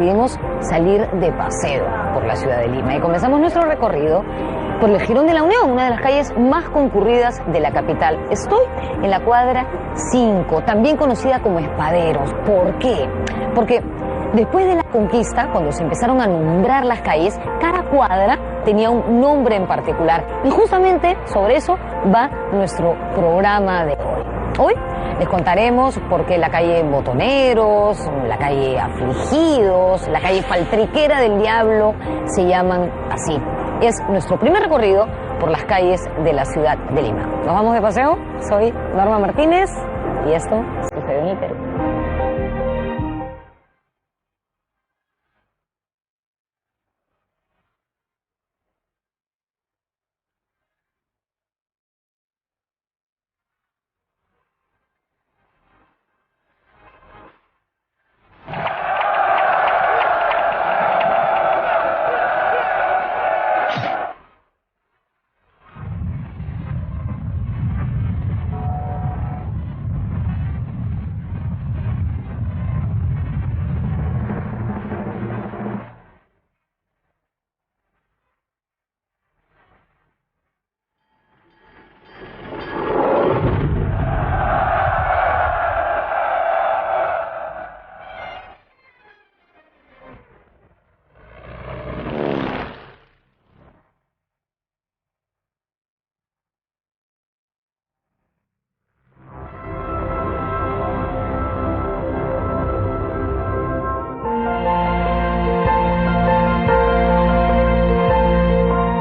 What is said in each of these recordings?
decidimos salir de paseo por la ciudad de Lima y comenzamos nuestro recorrido por el Jirón de la Unión, una de las calles más concurridas de la capital. Estoy en la cuadra 5, también conocida como Espaderos. ¿Por qué? Porque después de la conquista, cuando se empezaron a nombrar las calles, cada cuadra tenía un nombre en particular. Y justamente sobre eso va nuestro programa de hoy. Hoy les contaremos por qué la calle Botoneros, la calle Afligidos, la calle Faltriquera del Diablo se llaman así. Es nuestro primer recorrido por las calles de la ciudad de Lima. ¿Nos vamos de paseo? Soy Norma Martínez y esto sucede en el Perú.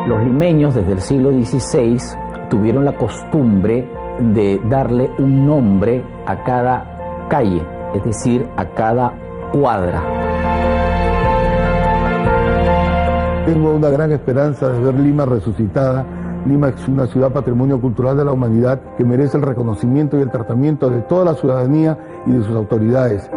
Los limeños desde el siglo XVI tuvieron la costumbre de darle un nombre a cada calle, es decir, a cada cuadra. Tengo una gran esperanza de ver Lima resucitada. Lima es una ciudad patrimonio cultural de la humanidad que merece el reconocimiento y el tratamiento de toda la ciudadanía y de sus autoridades.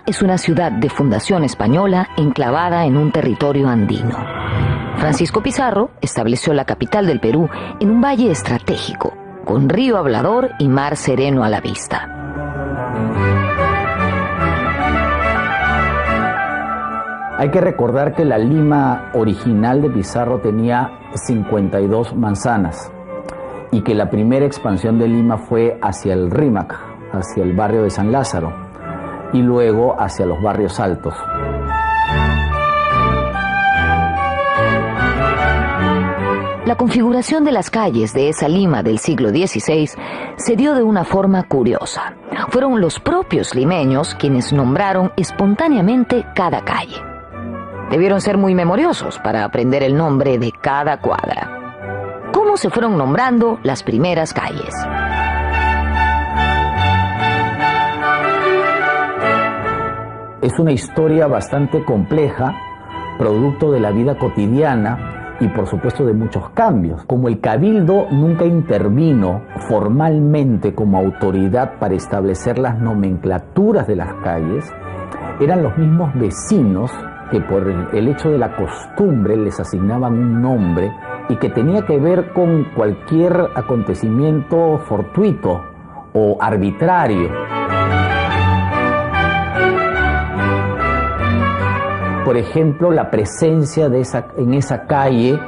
Es una ciudad de fundación española enclavada en un territorio andino. Francisco Pizarro estableció la capital del Perú en un valle estratégico, con río Hablador y mar sereno a la vista. Hay que recordar que la Lima original de Pizarro tenía 52 manzanas y que la primera expansión de Lima fue hacia el Rímac, hacia el barrio de San Lázaro, y luego hacia los barrios altos. La configuración de las calles de esa Lima del siglo XVI se dio de una forma curiosa. Fueron los propios limeños quienes nombraron espontáneamente cada calle. Debieron ser muy memoriosos para aprender el nombre de cada cuadra. ¿Cómo se fueron nombrando las primeras calles? Es una historia bastante compleja, producto de la vida cotidiana y por supuesto de muchos cambios. Como el Cabildo nunca intervino formalmente como autoridad para establecer las nomenclaturas de las calles, eran los mismos vecinos que por el hecho de la costumbre les asignaban un nombre y que tenía que ver con cualquier acontecimiento fortuito o arbitrario. Por ejemplo, la presencia en esa calle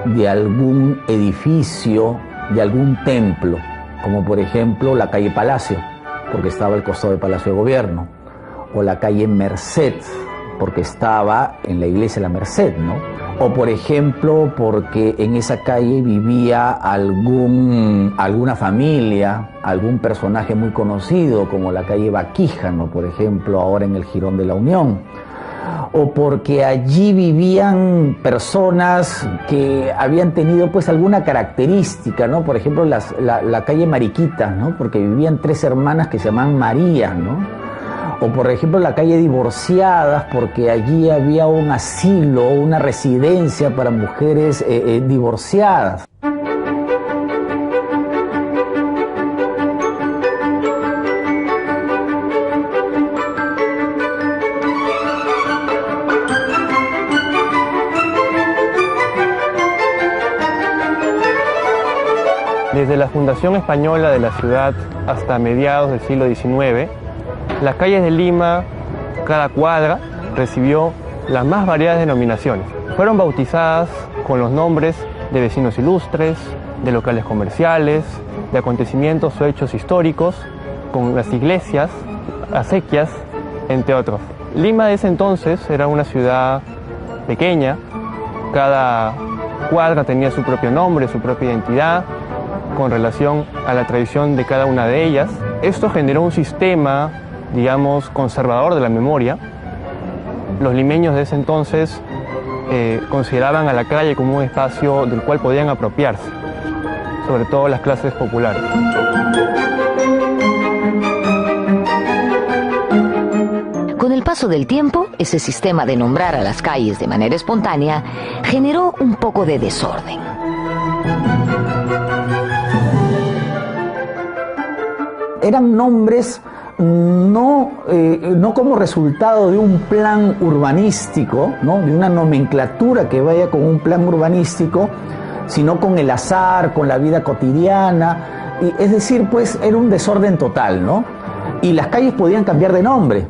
de algún edificio, de algún templo, como por ejemplo la calle Palacio, porque estaba al costado del Palacio de Gobierno, o la calle Merced, porque estaba en la iglesia de la Merced, ¿no? O por ejemplo, porque en esa calle vivía alguna familia, algún personaje muy conocido, como la calle Baquíjano, por ejemplo, ahora en el Jirón de la Unión. O porque allí vivían personas que habían tenido pues alguna característica, ¿no? Por ejemplo, la calle Mariquitas, ¿no? Porque vivían 3 hermanas que se llamaban María, ¿no? O por ejemplo la calle Divorciadas, porque allí había un asilo, una residencia para mujeres divorciadas. Desde la fundación española de la ciudad hasta mediados del siglo XIX, las calles de Lima, cada cuadra, recibió las más variadas denominaciones. Fueron bautizadas con los nombres de vecinos ilustres, de locales comerciales, de acontecimientos o hechos históricos, con las iglesias, acequias, entre otros. Lima de ese entonces era una ciudad pequeña, cada cuadra tenía su propio nombre, su propia identidad, con relación a la tradición de cada una de ellas. Esto generó un sistema, digamos, conservador de la memoria. Los limeños de ese entonces consideraban a la calle como un espacio del cual podían apropiarse, sobre todo las clases populares. Con el paso del tiempo, ese sistema de nombrar a las calles de manera espontánea generó un poco de desorden. Eran nombres no como resultado de un plan urbanístico, ¿no? De una nomenclatura que vaya con un plan urbanístico, sino con el azar, con la vida cotidiana. Y, es decir, pues era un desorden total, ¿no? Y las calles podían cambiar de nombre,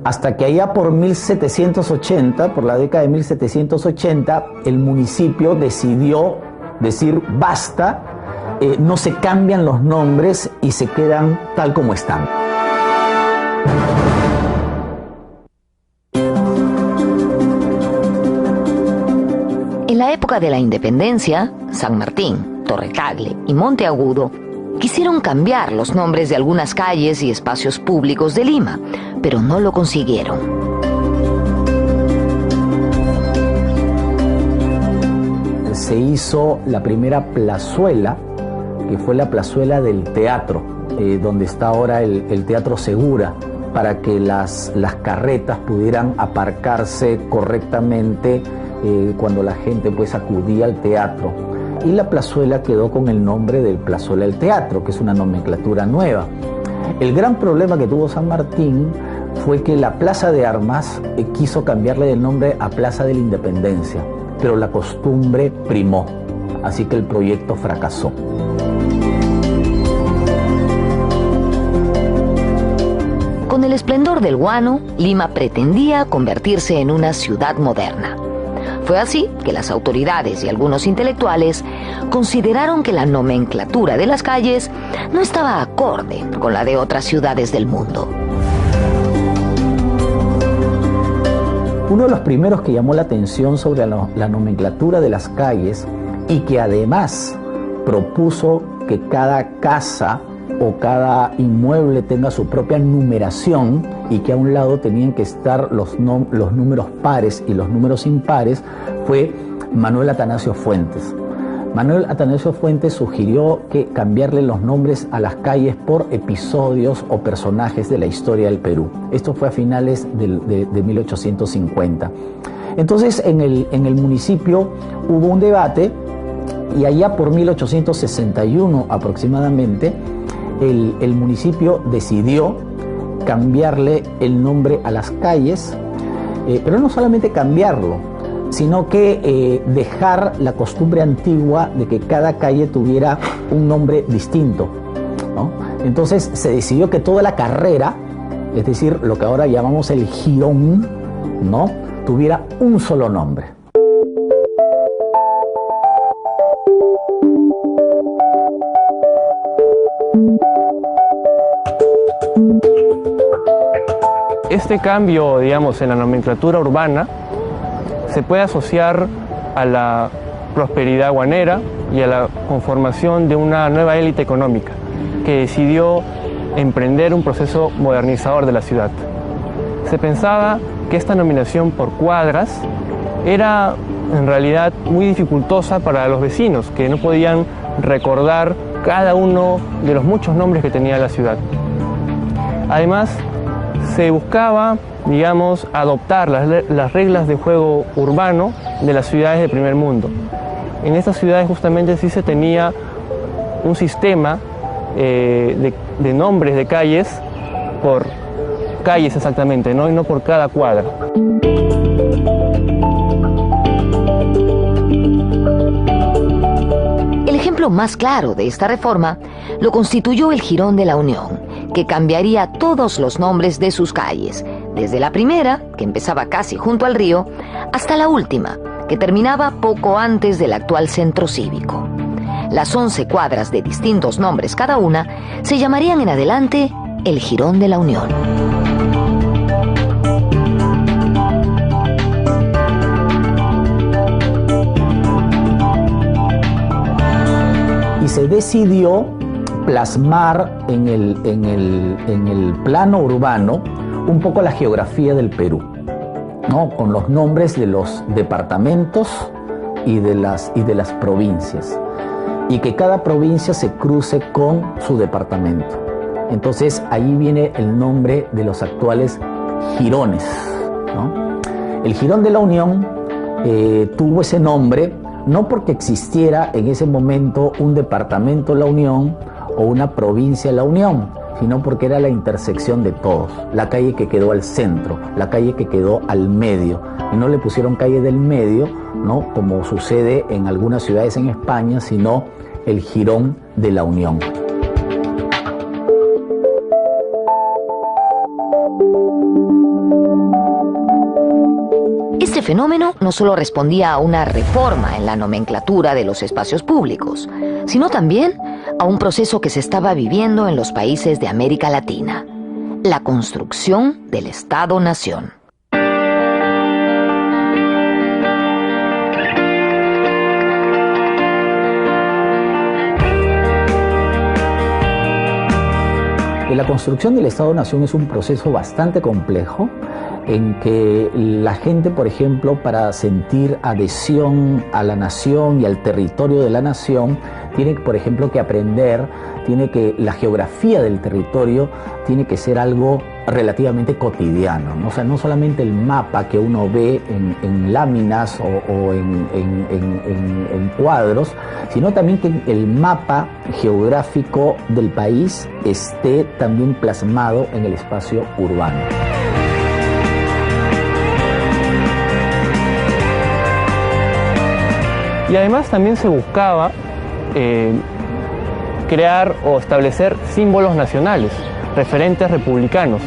hasta que allá por 1780, por la década de 1780, el municipio decidió decir basta, no se cambian los nombres y se quedan tal como están. En la época de la independencia, San Martín, Torretagle y Monteagudo quisieron cambiar los nombres de algunas calles y espacios públicos de Lima, pero no lo consiguieron. Se hizo la primera plazuela, que fue la plazuela del teatro, donde está ahora el Teatro Segura, para que las carretas pudieran aparcarse correctamente cuando la gente pues acudía al teatro. Y la plazuela quedó con el nombre del Plazuela del Teatro, que es una nomenclatura nueva. El gran problema que tuvo San Martín fue que la Plaza de Armas quiso cambiarle de nombre a Plaza de la Independencia, pero la costumbre primó, así que el proyecto fracasó. Con el esplendor del guano, Lima pretendía convertirse en una ciudad moderna. Fue así que las autoridades y algunos intelectuales consideraron que la nomenclatura de las calles no estaba acorde con la de otras ciudades del mundo. Uno de los primeros que llamó la atención sobre la nomenclatura de las calles y que además propuso que cada casa o cada inmueble tenga su propia numeración y que a un lado tenían que estar los números pares y los números impares, fue Manuel Atanasio Fuentes. Manuel Atanasio Fuentes sugirió que cambiarle los nombres a las calles por episodios o personajes de la historia del Perú. Esto fue a finales de 1850. Entonces en el municipio hubo un debate y allá por 1861 aproximadamente el municipio decidió cambiarle el nombre a las calles, pero no solamente cambiarlo, sino que dejar la costumbre antigua de que cada calle tuviera un nombre distinto, ¿no? Entonces se decidió que toda la carrera, es decir, lo que ahora llamamos el jirón, ¿no?, tuviera un solo nombre. Este cambio, digamos, en la nomenclatura urbana se puede asociar a la prosperidad guanera y a la conformación de una nueva élite económica que decidió emprender un proceso modernizador de la ciudad. Se pensaba que esta nominación por cuadras era en realidad muy dificultosa para los vecinos, que no podían recordar cada uno de los muchos nombres que tenía la ciudad. Además, se buscaba, digamos, adoptar las reglas de juego urbano de las ciudades de primer mundo. En estas ciudades justamente sí se tenía un sistema de nombres de calles por calles exactamente, ¿no? Y no por cada cuadra. El ejemplo ejemplo más claro de esta reforma lo constituyó el Jirón de la Unión, que cambiaría todos los nombres de sus calles, desde la primera, que empezaba casi junto al río, hasta la última, que terminaba poco antes del actual centro cívico. Las 11 cuadras de distintos nombres cada una se llamarían en adelante el Jirón de la Unión. Y se decidió plasmar en el plano urbano un poco la geografía del Perú, ¿no? Con los nombres de los departamentos y de las provincias, y que cada provincia se cruce con su departamento. Entonces ahí viene el nombre de los actuales jirones, ¿no? El Jirón de la Unión tuvo ese nombre no porque existiera en ese momento un departamento de la Unión o una provincia de la Unión, sino porque era la intersección de todos, la calle que quedó al centro, la calle que quedó al medio, y no le pusieron calle del medio, ¿no?, como sucede en algunas ciudades en España, sino el Jirón de la Unión. Este fenómeno no solo respondía a una reforma en la nomenclatura de los espacios públicos, sino también a un proceso que se estaba viviendo en los países de América Latina: la construcción del Estado-Nación. La construcción del Estado-Nación es un proceso bastante complejo, en que la gente, por ejemplo, para sentir adhesión a la nación y al territorio de la nación, tiene, por ejemplo, que aprender, la geografía del territorio tiene que ser algo relativamente cotidiano, ¿no? O sea, no solamente el mapa que uno ve en láminas o en cuadros, sino también que el mapa geográfico del país esté también plasmado en el espacio urbano. Y además también se buscaba crear o establecer símbolos nacionales, referentes republicanos.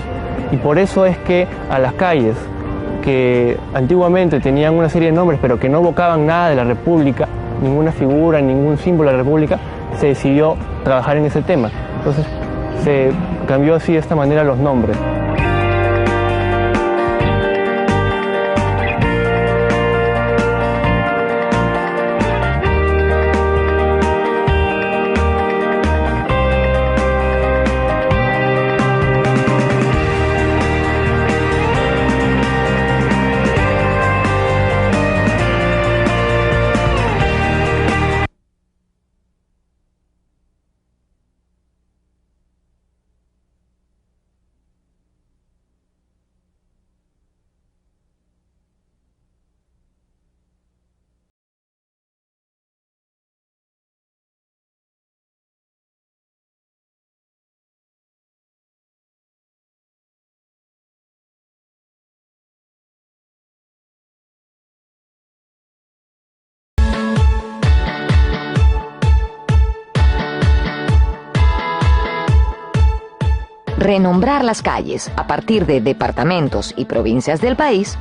Y por eso es que a las calles que antiguamente tenían una serie de nombres pero que no evocaban nada de la República, ninguna figura, ningún símbolo de la República, se decidió trabajar en ese tema. Entonces se cambió así de esta manera los nombres. Renombrar las calles a partir de departamentos y provincias del país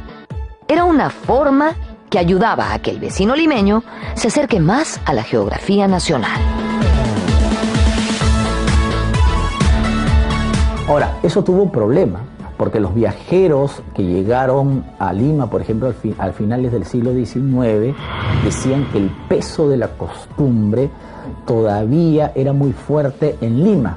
era una forma que ayudaba a que el vecino limeño se acerque más a la geografía nacional. Ahora, eso tuvo un problema, porque los viajeros que llegaron a Lima, por ejemplo, al finales del siglo XIX, decían que el peso de la costumbre todavía era muy fuerte en Lima,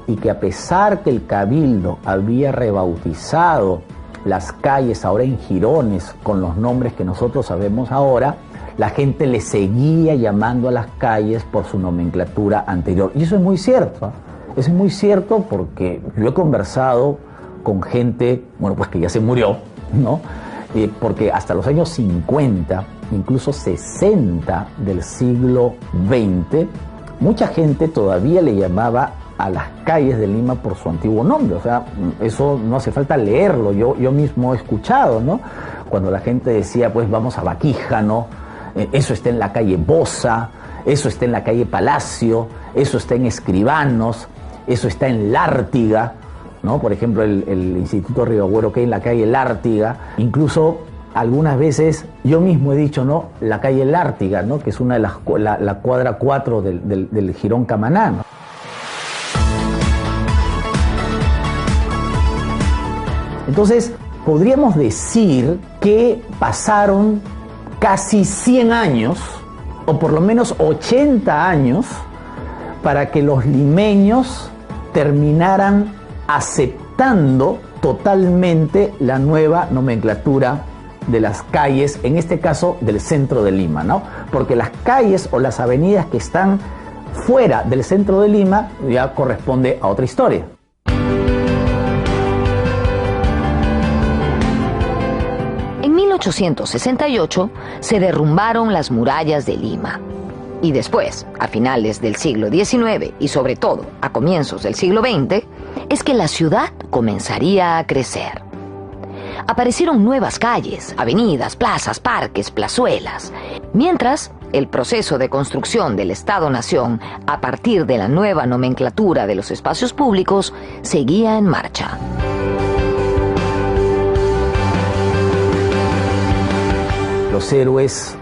y que a pesar que el Cabildo había rebautizado las calles ahora en jirones con los nombres que nosotros sabemos ahora, la gente le seguía llamando a las calles por su nomenclatura anterior. Y eso es muy cierto, ¿eh? Eso es muy cierto porque yo he conversado con gente, bueno, pues que ya se murió, ¿no? Porque hasta los años 50, incluso 60 del siglo XX, mucha gente todavía le llamaba a las calles de Lima por su antiguo nombre. O sea, eso no hace falta leerlo, yo mismo he escuchado, ¿no? Cuando la gente decía, pues vamos a Baquíjano, eso está en la calle Bosa, eso está en la calle Palacio, eso está en Escribanos, eso está en Lártiga, ¿no? Por ejemplo, el Instituto Río Agüero, que hay en la calle Lártiga. Incluso algunas veces yo mismo he dicho, ¿no?, la calle Lártiga, ¿no?, que es una de la cuadra 4 del Jirón Camaná, ¿no? Entonces, podríamos decir que pasaron casi 100 años, o por lo menos 80 años, para que los limeños terminaran aceptando totalmente la nueva nomenclatura de las calles, en este caso del centro de Lima, ¿no? Porque las calles o las avenidas que están fuera del centro de Lima ya corresponde a otra historia. En 1868 se derrumbaron las murallas de Lima. Y después, a finales del siglo XIX y sobre todo a comienzos del siglo XX, es que la ciudad comenzaría a crecer. Aparecieron nuevas calles, avenidas, plazas, parques, plazuelas. Mientras, el proceso de construcción del Estado-Nación a partir de la nueva nomenclatura de los espacios públicos seguía en marcha. Los héroes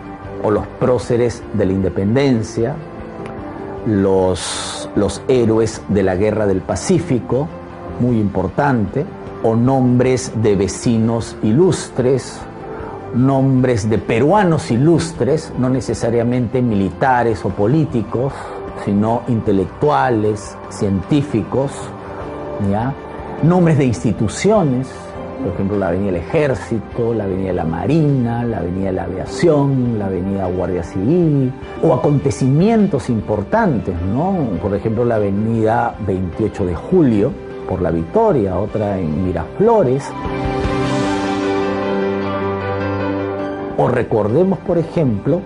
o los próceres de la independencia, los héroes de la Guerra del Pacífico, muy importante, o nombres de vecinos ilustres, nombres de peruanos ilustres, no necesariamente militares o políticos, sino intelectuales, científicos, ¿ya? Nombres de instituciones, por ejemplo, la Avenida del Ejército, la Avenida de la Marina, la Avenida de la Aviación, la Avenida Guardia Civil, o acontecimientos importantes, ¿no? Por ejemplo, la Avenida 28 de Julio, por La Victoria, otra en Miraflores. O recordemos, por ejemplo,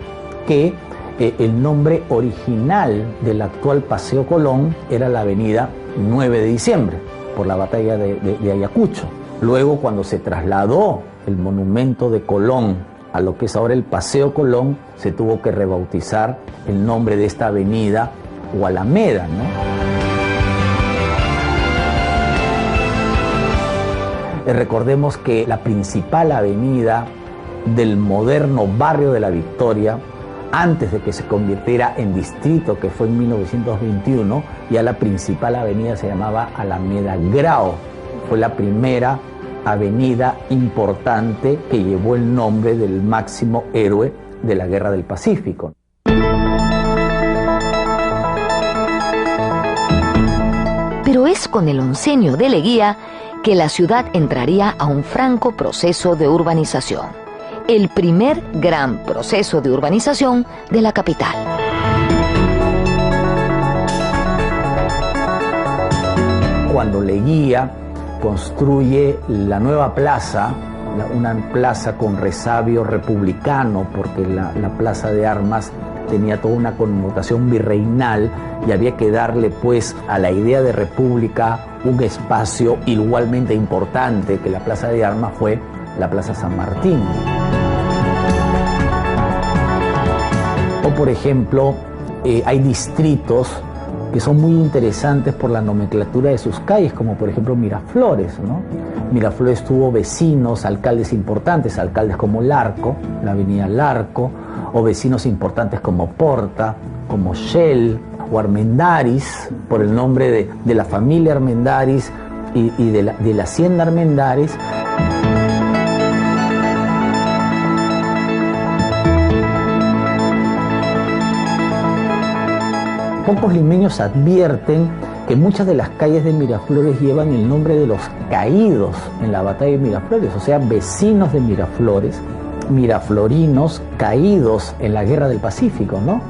que el nombre original del actual Paseo Colón era la Avenida 9 de Diciembre, por la batalla de Ayacucho. Luego, cuando se trasladó el monumento de Colón a lo que es ahora el Paseo Colón, se tuvo que rebautizar el nombre de esta avenida o Alameda, ¿no? Recordemos que la principal avenida del moderno barrio de La Victoria, antes de que se convirtiera en distrito, que fue en 1921, ya la principal avenida se llamaba Alameda Grau. Fue la primera avenida importante que llevó el nombre del máximo héroe de la Guerra del Pacífico. Pero es con el oncenio de Leguía que la ciudad entraría a un franco proceso de urbanización, el primer gran proceso de urbanización de la capital. Cuando Leguía construye la nueva plaza, una plaza con resabio republicano, porque la plaza de armas tenía toda una connotación virreinal y había que darle pues a la idea de república un espacio igualmente importante, que la plaza de armas fue la Plaza San Martín. O por ejemplo, hay distritos que son muy interesantes por la nomenclatura de sus calles, como por ejemplo Miraflores, ¿no? Miraflores tuvo vecinos, alcaldes importantes, alcaldes como Larco, la avenida Larco, o vecinos importantes como Porta, como Shell, o Armendáriz, por el nombre de la familia Armendáriz y de la hacienda Armendáriz. Pocos limeños advierten que muchas de las calles de Miraflores llevan el nombre de los caídos en la batalla de Miraflores, o sea, vecinos de Miraflores, miraflorinos caídos en la Guerra del Pacífico, ¿no?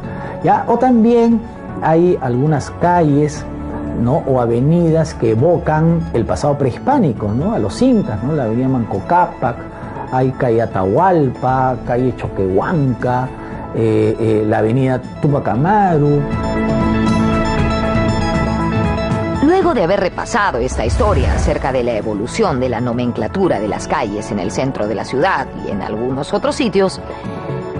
¿Ya? O también hay algunas calles, ¿no?, o avenidas que evocan el pasado prehispánico, ¿no?, a los incas, ¿no? La avenida Manco Cápac, hay calle Atahualpa, calle Choquehuanca, la avenida Tupac Amaru. Luego de haber repasado esta historia acerca de la evolución de la nomenclatura de las calles en el centro de la ciudad y en algunos otros sitios,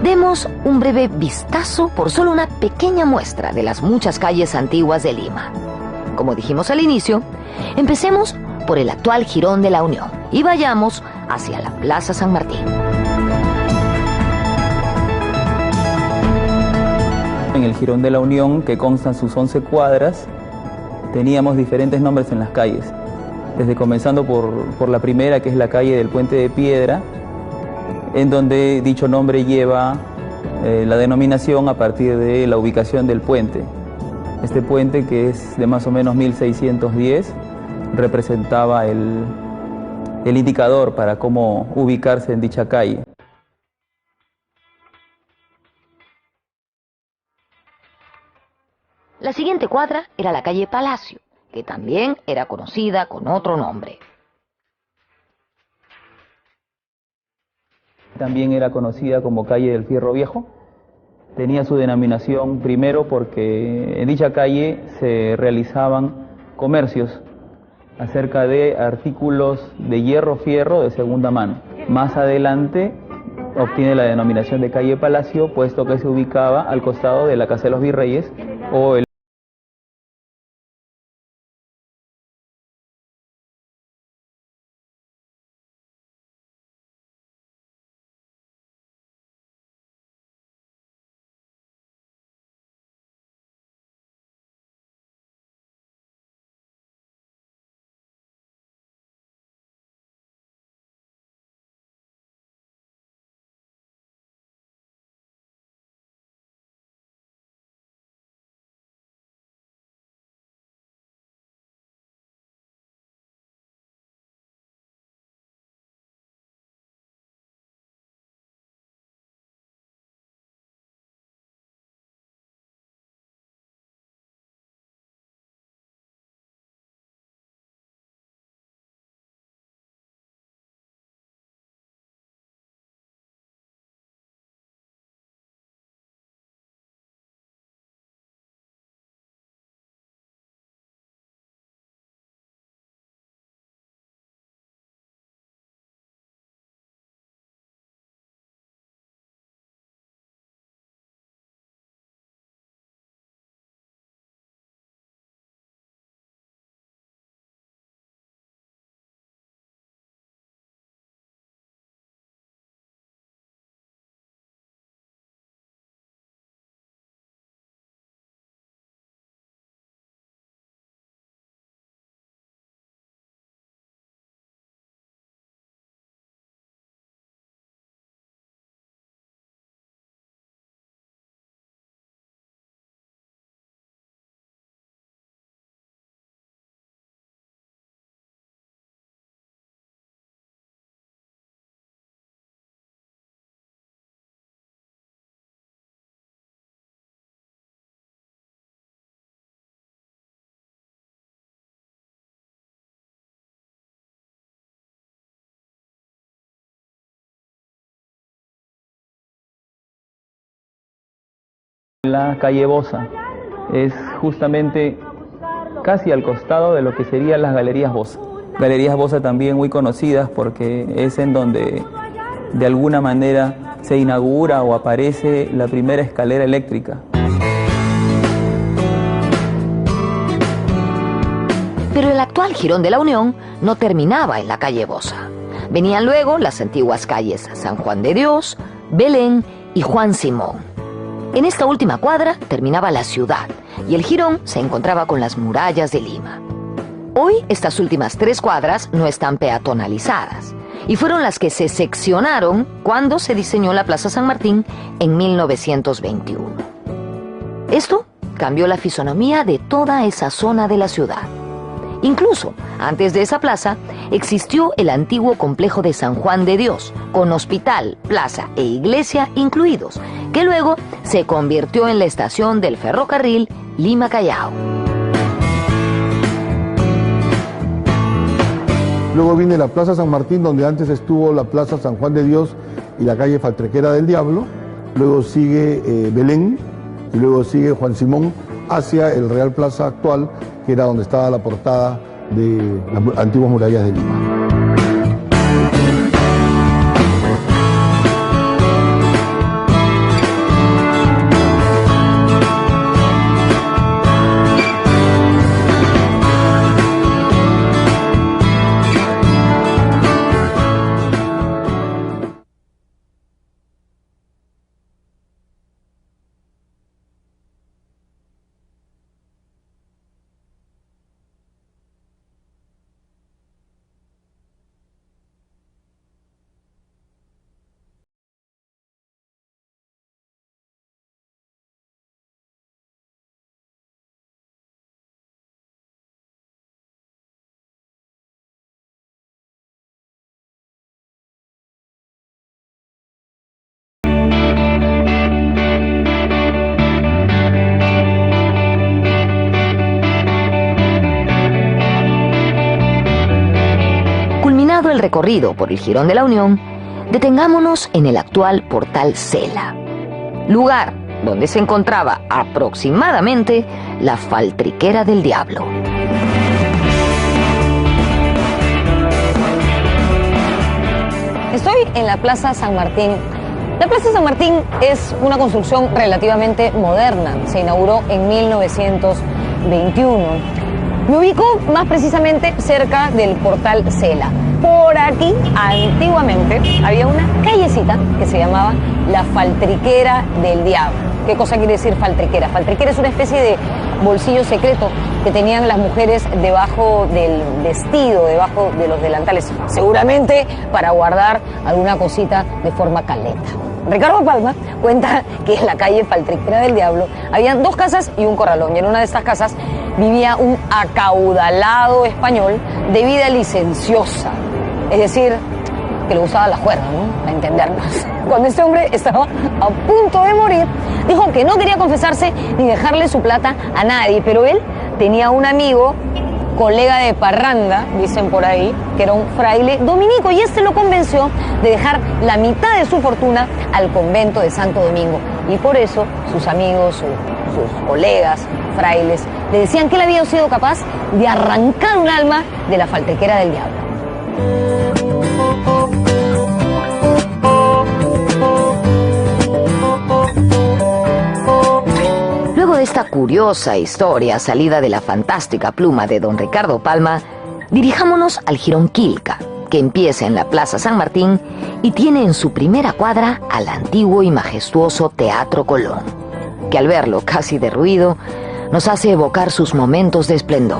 Demos un breve vistazo por solo una pequeña muestra de las muchas calles antiguas de Lima. Como dijimos al inicio, empecemos por el actual Jirón de la Unión y vayamos hacia la Plaza San Martín. En el Jirón de la Unión, que constan sus 11 cuadras, teníamos diferentes nombres en las calles. Desde comenzando por la primera, que es la calle del Puente de Piedra, en donde dicho nombre lleva la denominación a partir de la ubicación del puente. Este puente, que es de más o menos 1610, representaba el indicador para cómo ubicarse en dicha calle. La siguiente cuadra era la calle Palacio, que también era conocida con otro nombre. También era conocida como calle del Fierro Viejo. Tenía su denominación primero porque en dicha calle se realizaban comercios acerca de artículos de hierro-fierro de segunda mano. Más adelante obtiene la denominación de calle Palacio, puesto que se ubicaba al costado de la Casa de los Virreyes o el la calle Bosa. Es justamente casi al costado de lo que serían las Galerías Bosa. Galerías Bosa también muy conocidas porque es en donde de alguna manera se inaugura o aparece la primera escalera eléctrica. Pero el actual Jirón de la Unión no terminaba en la calle Bosa. Venían luego las antiguas calles San Juan de Dios, Belén y Juan Simón. En esta última cuadra terminaba la ciudad y el jirón se encontraba con las murallas de Lima. Hoy estas últimas 3 cuadras no están peatonalizadas y fueron las que se seccionaron cuando se diseñó la Plaza San Martín en 1921. Esto cambió la fisonomía de toda esa zona de la ciudad. Incluso, antes de esa plaza, existió el antiguo complejo de San Juan de Dios, con hospital, plaza e iglesia incluidos, que luego se convirtió en la estación del ferrocarril Lima-Callao. Luego viene la Plaza San Martín, donde antes estuvo la Plaza San Juan de Dios y la calle Faltrequera del Diablo. Luego sigue Belén y luego sigue Juan Simón hacia el Real Plaza actual, que era donde estaba la portada de las antiguas murallas de Lima. el recorrido por el Jirón de la Unión, detengámonos en el actual Portal Cela, lugar donde se encontraba aproximadamente la Faltriquera del Diablo. Estoy en la Plaza San Martín. La Plaza San Martín es una construcción relativamente moderna. Se inauguró en 1921. Me ubico más precisamente cerca del Portal Cela. Por aquí, antiguamente, había una callecita que se llamaba la Faltriquera del Diablo. ¿Qué cosa quiere decir faltriquera? Faltriquera es una especie de bolsillo secreto que tenían las mujeres debajo del vestido, debajo de los delantales, seguramente para guardar alguna cosita de forma caleta. Ricardo Palma cuenta que en la calle Faltriquera del Diablo habían 2 casas y un corralón, y en una de estas casas vivía un acaudalado español de vida licenciosa, es decir, que le gustaba la juerga, ¿no? A entendernos. Cuando este hombre estaba a punto de morir, dijo que no quería confesarse ni dejarle su plata a nadie, pero él tenía un amigo, colega de parranda, dicen por ahí, que era un fraile dominico, y este lo convenció de dejar la mitad de su fortuna al convento de Santo Domingo. Y por eso sus amigos, sus colegas, frailes, le decían que él había sido capaz de arrancar un alma de la Faltriquera del Diablo. Luego de esta curiosa historia salida de la fantástica pluma de don Ricardo Palma, dirijámonos al Jirón Quilca, que empieza en la Plaza San Martín y tiene en su primera cuadra al antiguo y majestuoso Teatro Colón, que al verlo casi derruido, nos hace evocar sus momentos de esplendor.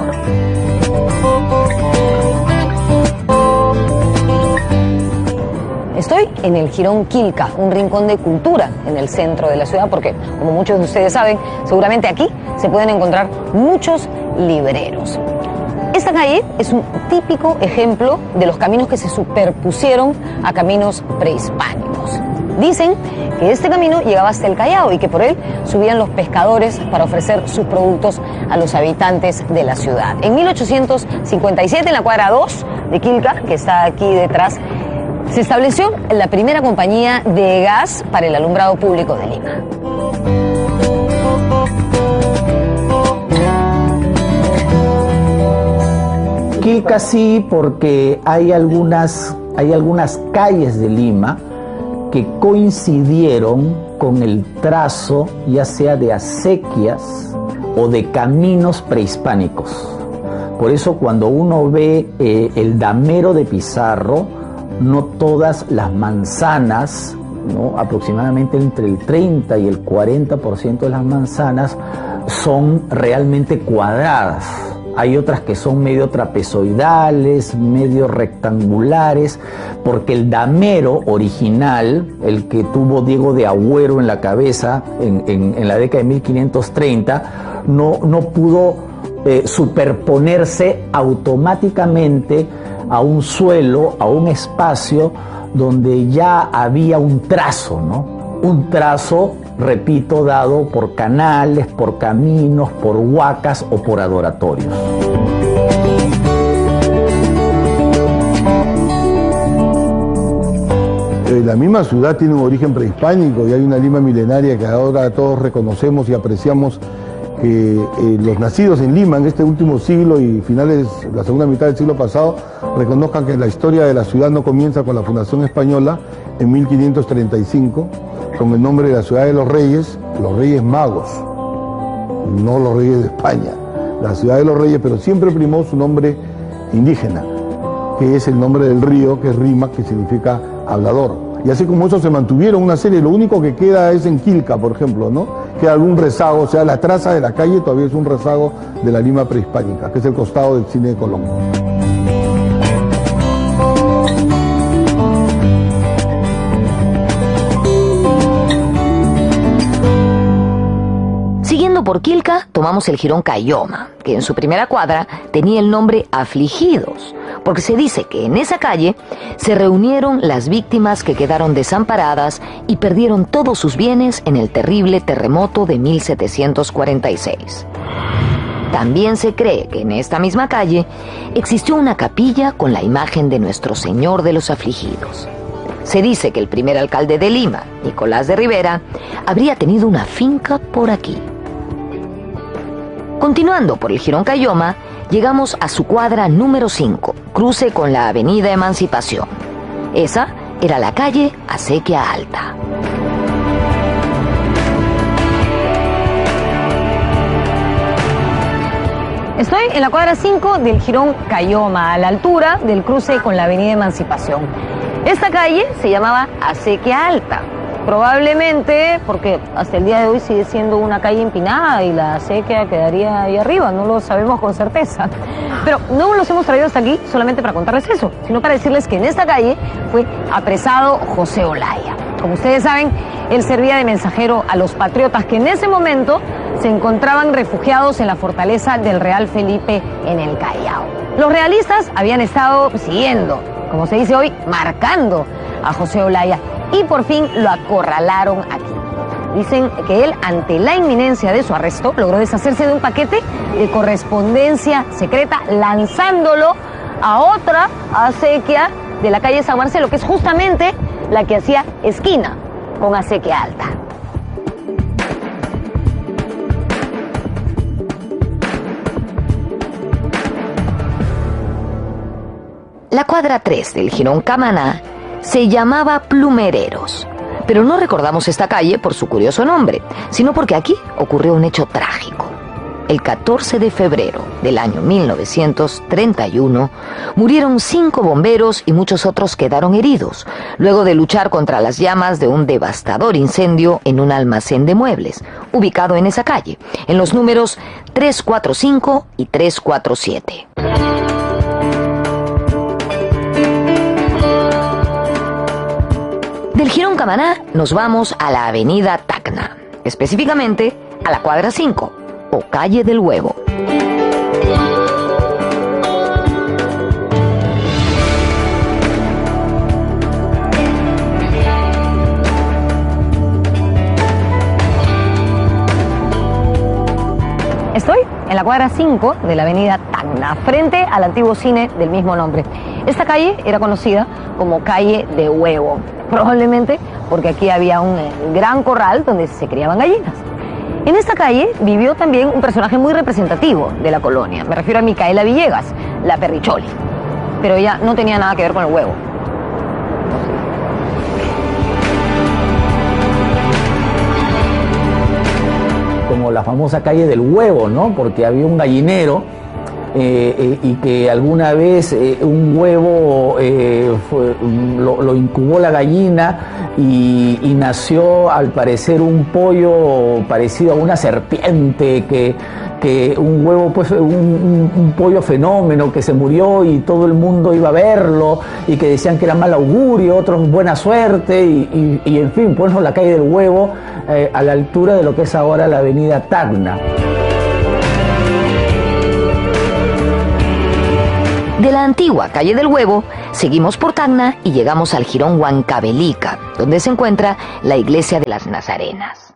Estoy en el Jirón Quilca, un rincón de cultura en el centro de la ciudad, porque, como muchos de ustedes saben, seguramente aquí se pueden encontrar muchos libreros. Esta calle es un típico ejemplo de los caminos que se superpusieron a caminos prehispánicos. Dicen que este camino llegaba hasta el Callao y que por él subían los pescadores para ofrecer sus productos a los habitantes de la ciudad. En 1857, en la cuadra 2 de Quilca, que está aquí detrás, se estableció la primera compañía de gas para el alumbrado público de Lima. Quilca sí, porque hay algunas calles de Lima que coincidieron con el trazo, ya sea de acequias o de caminos prehispánicos. Por eso cuando uno ve el damero de Pizarro, no todas las manzanas, ¿no? Aproximadamente entre el 30 y el 40% de las manzanas son realmente cuadradas. Hay otras que son medio trapezoidales, medio rectangulares, porque el damero original, el que tuvo Diego de Agüero en la cabeza en la década de 1530, no pudo superponerse automáticamente a un suelo, a un espacio donde ya había un trazo, ¿no? Un trazo, repito, dado por canales, por caminos, por huacas o por adoratorios. La misma ciudad tiene un origen prehispánico y hay una Lima milenaria que ahora todos reconocemos y apreciamos, que los nacidos en Lima en este último siglo y finales, la segunda mitad del siglo pasado, reconozcan que la historia de la ciudad no comienza con la fundación española en 1535, con el nombre de la ciudad de los Reyes Magos, no los Reyes de España, la ciudad de los Reyes, pero siempre primó su nombre indígena, que es el nombre del río, que es Rima, que significa hablador. Y así como eso se mantuvieron una serie, lo único que queda es en Quilca, por ejemplo, ¿no? Queda algún rezago, o sea, la traza de la calle todavía es un rezago de la Lima prehispánica, que es el costado del cine de Colón. Siguiendo por Quilca, tomamos el Jirón Cayoma, que en su primera cuadra tenía el nombre Afligidos, porque se dice que en esa calle se reunieron las víctimas que quedaron desamparadas y perdieron todos sus bienes en el terrible terremoto de 1746. también se cree que en esta misma calle existió una capilla con la imagen de Nuestro Señor de los Afligidos. Se dice que el primer alcalde de Lima, Nicolás de Rivera, habría tenido una finca por aquí. Continuando por el Jirón Cayoma, llegamos a su cuadra número 5, cruce con la avenida Emancipación. Esa era la calle Acequia Alta. Estoy en la cuadra 5 del Jirón Cayoma, a la altura del cruce con la avenida Emancipación. Esta calle se llamaba Acequia Alta, probablemente porque hasta el día de hoy sigue siendo una calle empinada y la acequia quedaría ahí arriba, no lo sabemos con certeza. Pero no los hemos traído hasta aquí solamente para contarles eso, sino para decirles que en esta calle fue apresado José Olaya. Como ustedes saben, él servía de mensajero a los patriotas que en ese momento se encontraban refugiados en la fortaleza del Real Felipe en el Callao. Los realistas habían estado siguiendo, como se dice hoy, marcando a José Olaya y por fin lo acorralaron aquí. Dicen que él, ante la inminencia de su arresto, logró deshacerse de un paquete de correspondencia secreta, lanzándolo a otra acequia de la calle San Marcelo, que es justamente la que hacía esquina con Acequia Alta. La cuadra 3 del Jirón Camaná se llamaba Plumereros, pero no recordamos esta calle por su curioso nombre, sino porque aquí ocurrió un hecho trágico. El 14 de febrero del año 1931 murieron 5 bomberos y muchos otros quedaron heridos, luego de luchar contra las llamas de un devastador incendio en un almacén de muebles, ubicado en esa calle, en los números 345 y 347. Del Jirón Camaná nos vamos a la avenida Tacna, específicamente a la cuadra 5, o calle del Huevo. Estoy en la cuadra 5 de la avenida Tacna, frente al antiguo cine del mismo nombre. Esta calle era conocida como calle de Huevo, probablemente porque aquí había un gran corral donde se criaban gallinas. En esta calle vivió también un personaje muy representativo de la colonia. Me refiero a Micaela Villegas, la Perricholi. Pero ella no tenía nada que ver con el huevo. Como la famosa calle del Huevo, ¿no? Porque había un gallinero y que alguna vez un huevo lo incubó la gallina y nació al parecer un pollo parecido a una serpiente, que un huevo, pues un pollo fenómeno que se murió y todo el mundo iba a verlo y que decían que era mal augurio, otros buena suerte y en fin, pues la calle del Huevo a la altura de lo que es ahora la avenida Tacna. De la antigua calle del Huevo, seguimos por Tacna y llegamos al Jirón Huancavelica, donde se encuentra la iglesia de las Nazarenas.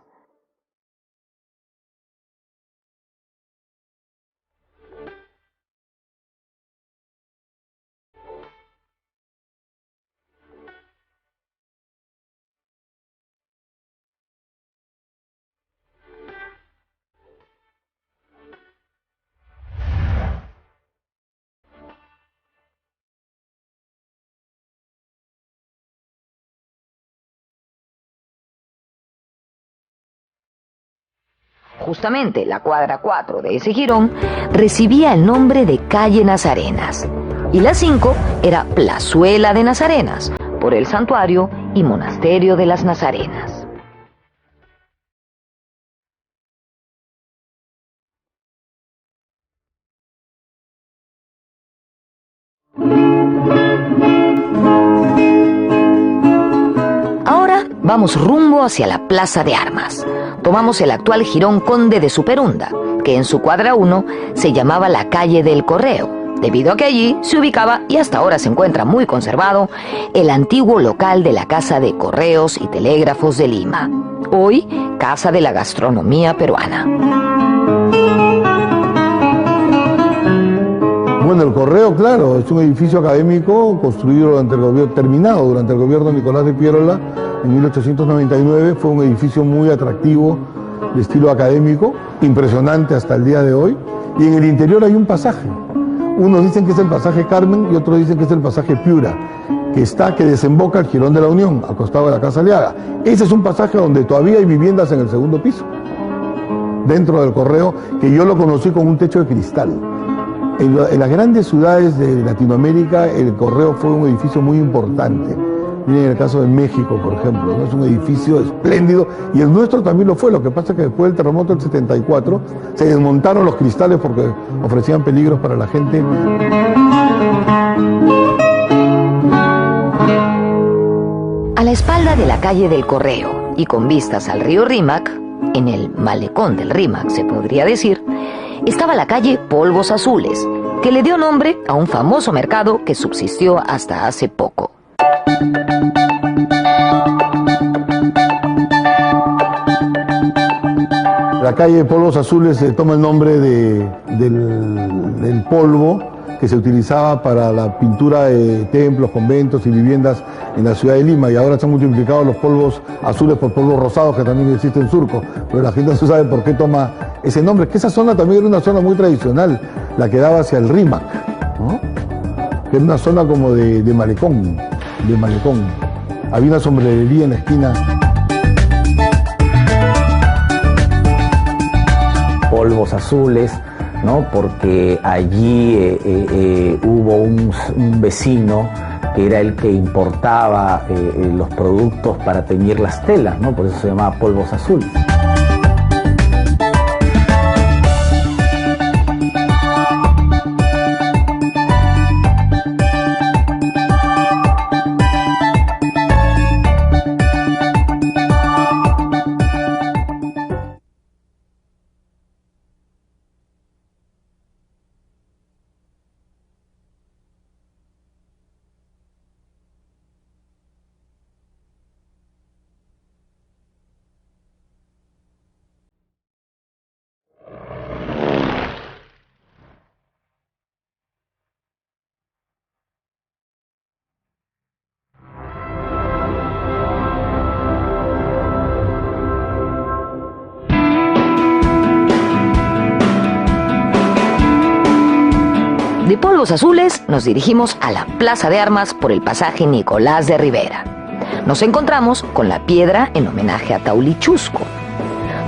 Justamente la cuadra 4 de ese jirón recibía el nombre de calle Nazarenas y la 5 era Plazuela de Nazarenas por el santuario y monasterio de las Nazarenas. Ahora vamos rumbo hacia la Plaza de Armas. Tomamos el actual Jirón Conde de Superunda, que en su cuadra 1 se llamaba la calle del Correo, debido a que allí se ubicaba y hasta ahora se encuentra muy conservado el antiguo local de la Casa de Correos y Telégrafos de Lima, hoy Casa de la Gastronomía Peruana. Bueno, el Correo, claro, es un edificio académico construido terminado durante el gobierno de Nicolás de Piérola en 1899. Fue un edificio muy atractivo, de estilo académico, impresionante hasta el día de hoy. Y en el interior hay un pasaje. Unos dicen que es el pasaje Carmen y otros dicen que es el pasaje Piura, que desemboca al Jirón de la Unión, al costado de la Casa Aliaga. Ese es un pasaje donde todavía hay viviendas en el segundo piso, dentro del Correo, que yo lo conocí con un techo de cristal. En las grandes ciudades de Latinoamérica, el Correo fue un edificio muy importante. Miren el caso de México, por ejemplo, ¿no? Es un edificio espléndido, y el nuestro también lo fue. Lo que pasa es que después del terremoto del 74 se desmontaron los cristales porque ofrecían peligros para la gente. A la espalda de la calle del Correo y con vistas al río Rímac, en el malecón del Rímac se podría decir, estaba la calle Polvos Azules, que le dio nombre a un famoso mercado que subsistió hasta hace poco. La calle Polvos Azules toma el nombre del polvo que se utilizaba para la pintura de templos, conventos y viviendas en la ciudad de Lima, y ahora se han multiplicado los polvos azules por polvos rosados, que también existe en Surco, pero la gente no sabe por qué toma ese nombre. Es que esa zona también era una zona muy tradicional, la que daba hacia el Rímac, ¿no? Que era una zona como de malecón. Había una sombrerería en la esquina. Polvos Azules, ¿no? Porque allí hubo un vecino que era el que importaba los productos para teñir las telas, ¿no? Por eso se llamaba Polvos Azules. De Polvos Azules nos dirigimos a la Plaza de Armas por el pasaje Nicolás de Rivera. Nos encontramos con la piedra en homenaje a Taulichusco.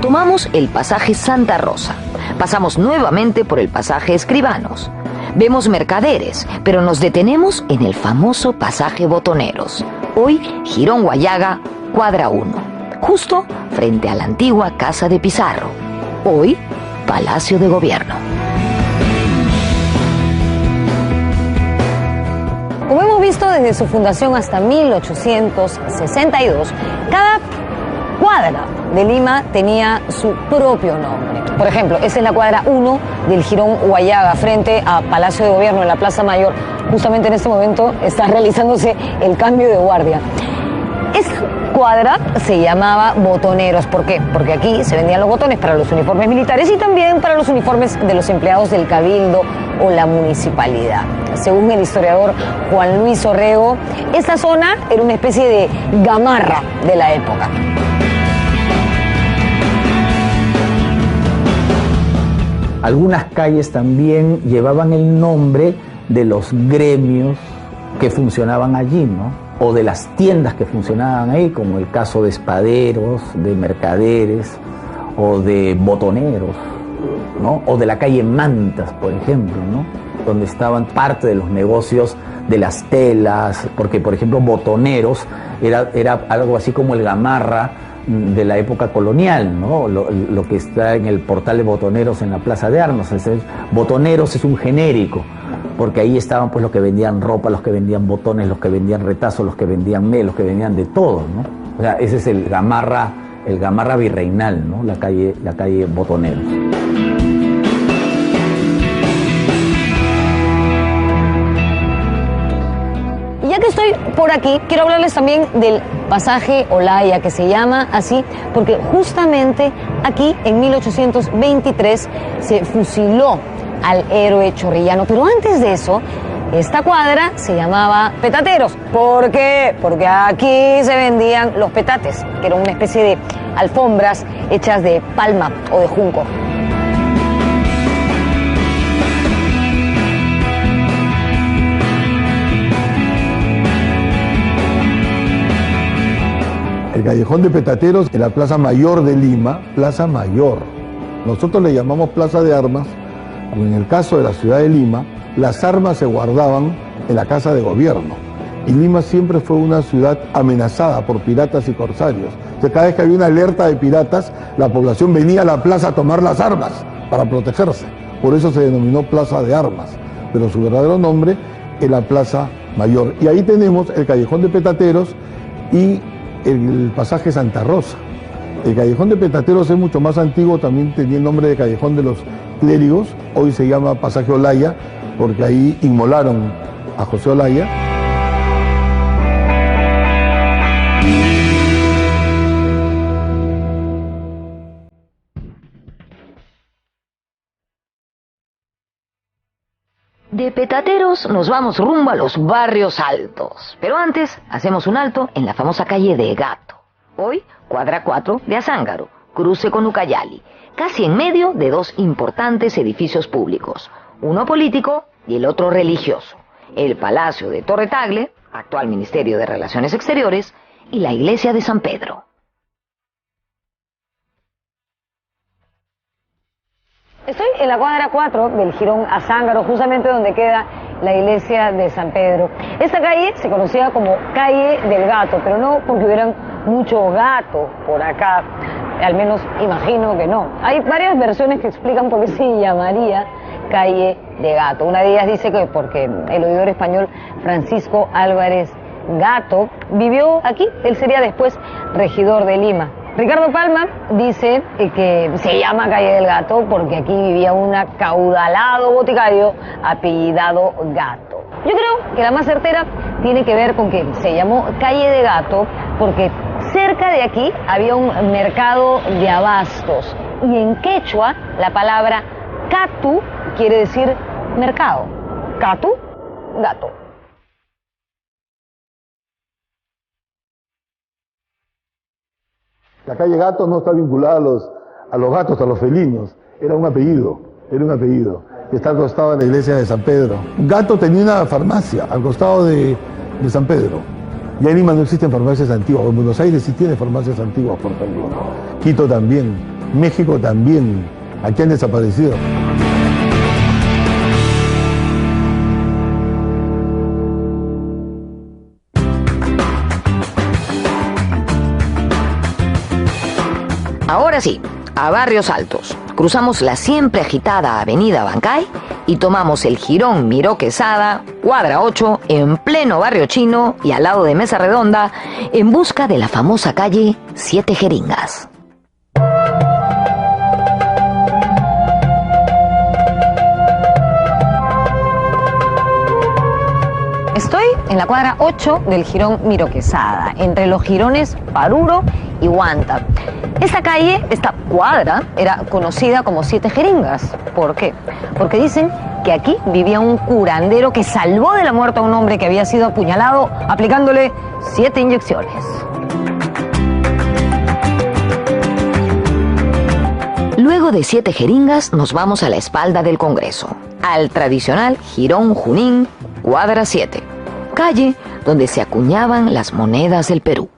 Tomamos el pasaje Santa Rosa. Pasamos nuevamente por el pasaje Escribanos. Vemos mercaderes, pero nos detenemos en el famoso pasaje Botoneros. Hoy, Jirón Guayaga, cuadra 1. Justo frente a la antigua Casa de Pizarro. Hoy, Palacio de Gobierno. Como hemos visto desde su fundación hasta 1862, cada cuadra de Lima tenía su propio nombre. Por ejemplo, esa es la cuadra 1 del Jirón Guayaga, frente a Palacio de Gobierno en la Plaza Mayor. Justamente en este momento está realizándose el cambio de guardia. Esa cuadra se llamaba Botoneros. ¿Por qué? Porque aquí se vendían los botones para los uniformes militares y también para los uniformes de los empleados del Cabildo o la municipalidad. Según el historiador Juan Luis Orrego, esta zona era una especie de gamarra de la época. Algunas calles también llevaban el nombre de los gremios que funcionaban allí, ¿no? O de las tiendas que funcionaban ahí, como el caso de espaderos, de mercaderes o de botoneros, ¿no? O de la calle Mantas, por ejemplo, ¿no? Donde estaban parte de los negocios de las telas, porque, por ejemplo, botoneros era algo así como el gamarra de la época colonial, ¿no? Lo que está en el portal de Botoneros en la Plaza de Armas. Botoneros es un genérico, porque ahí estaban pues los que vendían ropa, los que vendían botones, los que vendían retazos, los que vendían los que vendían de todo, ¿no? O sea, ese es el gamarra virreinal, ¿no? La calle Botoneros. Ya que estoy por aquí, quiero hablarles también del pasaje Olaya, que se llama así porque justamente aquí en 1823 se fusiló al héroe chorrillano. Pero antes de eso, esta cuadra se llamaba Petateros. ¿Por qué? Porque aquí se vendían los petates, que eran una especie de alfombras hechas de palma o de junco. El callejón de Petateros en la Plaza Mayor de Lima, Plaza Mayor. Nosotros le llamamos Plaza de Armas, porque en el caso de la ciudad de Lima, las armas se guardaban en la Casa de Gobierno. Y Lima siempre fue una ciudad amenazada por piratas y corsarios. O sea, cada vez que había una alerta de piratas, la población venía a la plaza a tomar las armas para protegerse. Por eso se denominó Plaza de Armas, pero su verdadero nombre es la Plaza Mayor. Y ahí tenemos el callejón de Petateros y el pasaje Santa Rosa. El callejón de Petateros es mucho más antiguo, también tenía el nombre de callejón de los clérigos, hoy se llama pasaje Olaya, porque ahí inmolaron a José Olaya. De Petateros nos vamos rumbo a los barrios altos. Pero antes hacemos un alto en la famosa calle de Gato. Hoy, cuadra 4 de Azángaro, cruce con Ucayali, casi en medio de dos importantes edificios públicos, uno político y el otro religioso. El Palacio de Torre Tagle, actual Ministerio de Relaciones Exteriores, y la Iglesia de San Pedro. Estoy en la cuadra 4 del Jirón Azángaro, justamente donde queda la iglesia de San Pedro. Esta calle se conocía como Calle del Gato, pero no porque hubieran muchos gatos por acá, al menos imagino que no. Hay varias versiones que explican por qué se llamaría Calle de Gato. Una de ellas dice que porque el oidor español Francisco Álvarez Gato vivió aquí, él sería después regidor de Lima. Ricardo Palma dice que se llama Calle del Gato porque aquí vivía un acaudalado boticario apellidado Gato. Yo creo que la más certera tiene que ver con que se llamó Calle de Gato porque cerca de aquí había un mercado de abastos y en quechua la palabra catu quiere decir mercado. Catu, gato. La calle Gato no está vinculada a los gatos, a los felinos. Era un apellido. Está al costado de la iglesia de San Pedro. Gato tenía una farmacia al costado de San Pedro. Ya en Lima no existen farmacias antiguas. En Buenos Aires sí tiene farmacias antiguas, por ejemplo. Quito también. México también. Aquí han desaparecido. Ahora sí, a Barrios Altos. Cruzamos la siempre agitada avenida Bancay y tomamos el Jirón Miró Quesada, cuadra 8, en pleno barrio chino y al lado de Mesa Redonda, en busca de la famosa calle Siete Jeringas. Estoy en la cuadra 8 del Jirón Miró Quesada, entre los jirones Paruro y Huanta. Esta calle, esta cuadra, era conocida como Siete Jeringas. ¿Por qué? Porque dicen que aquí vivía un curandero que salvó de la muerte a un hombre que había sido apuñalado aplicándole 7 inyecciones. Luego de Siete Jeringas nos vamos a la espalda del Congreso, al tradicional Jirón Junín, cuadra 7, calle donde se acuñaban las monedas del Perú.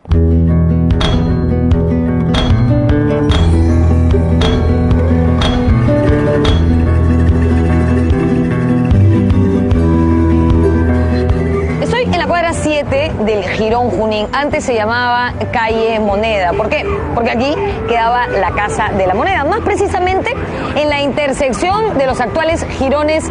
Del Jirón Junín, antes se llamaba Calle Moneda. ¿Por qué? Porque aquí quedaba la Casa de la Moneda, más precisamente en la intersección de los actuales jirones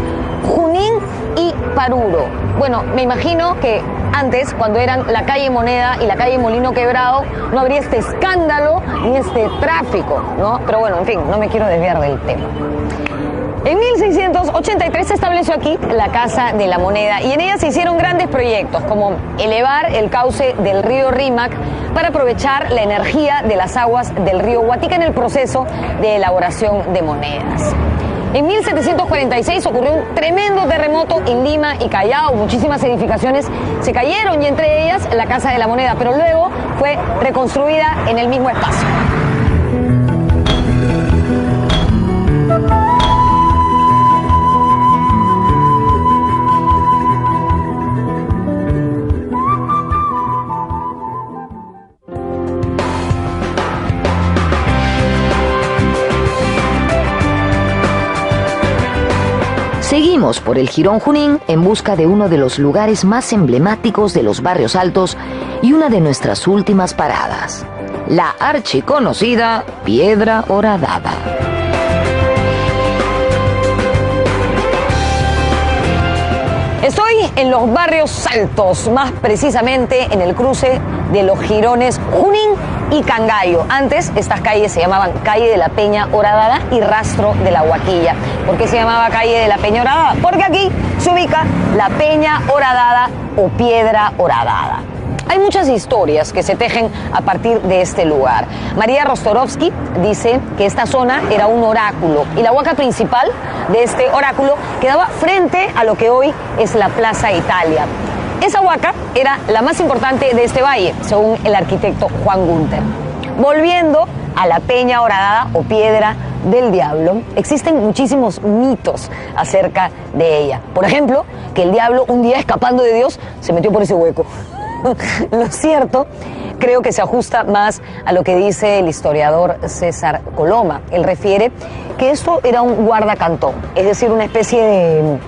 Junín y Paruro. Bueno, me imagino que antes, cuando eran la Calle Moneda y la Calle Molino Quebrado, no habría este escándalo ni este tráfico, ¿no? Pero bueno, en fin, no me quiero desviar del tema. En 1683 se estableció aquí la Casa de la Moneda y en ella se hicieron grandes proyectos como elevar el cauce del río Rímac para aprovechar la energía de las aguas del río Guatica en el proceso de elaboración de monedas. En 1746 ocurrió un tremendo terremoto en Lima y Callao. Muchísimas edificaciones se cayeron y entre ellas la Casa de la Moneda, pero luego fue reconstruida en el mismo espacio. Seguimos por el Jirón Junín en busca de uno de los lugares más emblemáticos de los barrios altos y una de nuestras últimas paradas, la archiconocida Piedra Horadada. Estoy en los barrios altos, más precisamente en el cruce de los jirones Junín y Cangallo. Antes estas calles se llamaban Calle de la Peña Horadada y Rastro de la Huaquilla. ¿Por qué se llamaba Calle de la Peña Horadada? Porque aquí se ubica la Peña Horadada o Piedra Horadada. Hay muchas historias que se tejen a partir de este lugar. María Rostorovsky dice que esta zona era un oráculo y la huaca principal de este oráculo quedaba frente a lo que hoy es la Plaza Italia. Esa huaca era la más importante de este valle, según el arquitecto Juan Gunter. Volviendo a la Peña Horadada o Piedra del Diablo, existen muchísimos mitos acerca de ella. Por ejemplo, que el diablo un día escapando de Dios se metió por ese hueco. Lo cierto, creo que se ajusta más a lo que dice el historiador César Coloma. Él refiere que esto era un guardacantón, es decir, una especie de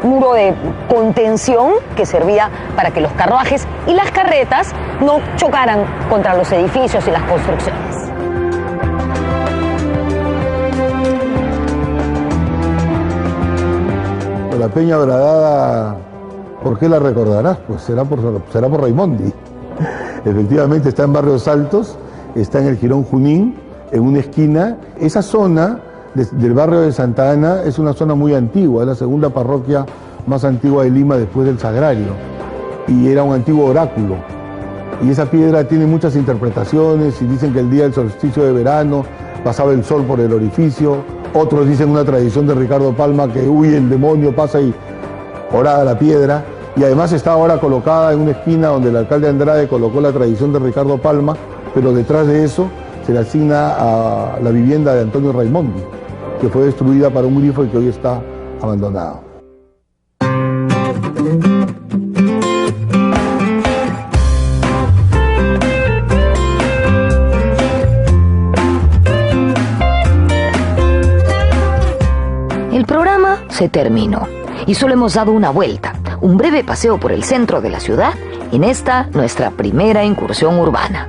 muro de contención que servía para que los carruajes y las carretas no chocaran contra los edificios y las construcciones. La Peña Horadada, ¿por qué la recordarás? Pues será por Raimondi. Efectivamente está en Barrios Altos, está en el Jirón Junín, en una esquina. Esa zona del barrio de Santa Ana es una zona muy antigua, es la segunda parroquia más antigua de Lima después del Sagrario, y era un antiguo oráculo. Y esa piedra tiene muchas interpretaciones, y dicen que el día del solsticio de verano pasaba el sol por el orificio. Otros dicen una tradición de Ricardo Palma que huye el demonio, pasa y horada la piedra. Y además está ahora colocada en una esquina donde el alcalde Andrade colocó la tradición de Ricardo Palma, pero detrás de eso se le asigna a la vivienda de Antonio Raimondi, que fue destruida para un grifo y que hoy está abandonado. El programa se terminó y solo hemos dado una vuelta, un breve paseo por el centro de la ciudad en esta nuestra primera incursión urbana.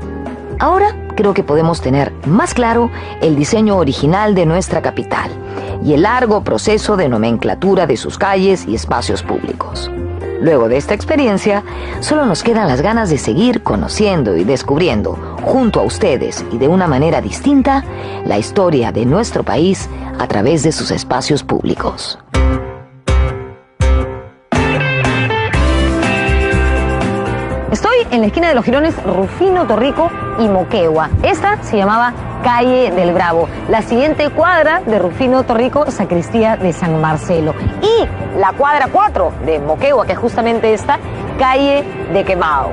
Ahora creo que podemos tener más claro el diseño original de nuestra capital y el largo proceso de nomenclatura de sus calles y espacios públicos. Luego de esta experiencia, solo nos quedan las ganas de seguir conociendo y descubriendo, junto a ustedes y de una manera distinta, la historia de nuestro país a través de sus espacios públicos. Estoy en la esquina de los jirones Rufino Torrico y Moquegua. Esta se llamaba Calle del Bravo. La siguiente cuadra de Rufino Torrico, Sacristía de San Marcelo. Y la cuadra 4 de Moquegua, que es justamente esta, Calle de Quemado.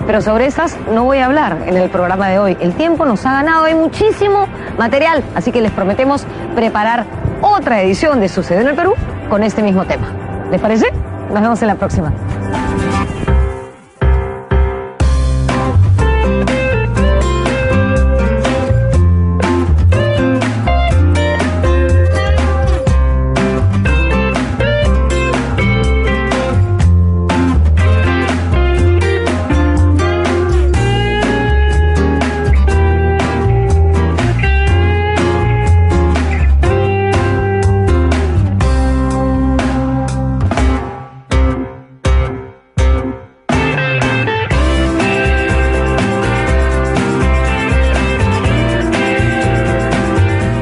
Pero sobre estas no voy a hablar en el programa de hoy. El tiempo nos ha ganado, hay muchísimo material, así que les prometemos preparar otra edición de Sucede en el Perú con este mismo tema. ¿Les parece? Nos vemos en la próxima.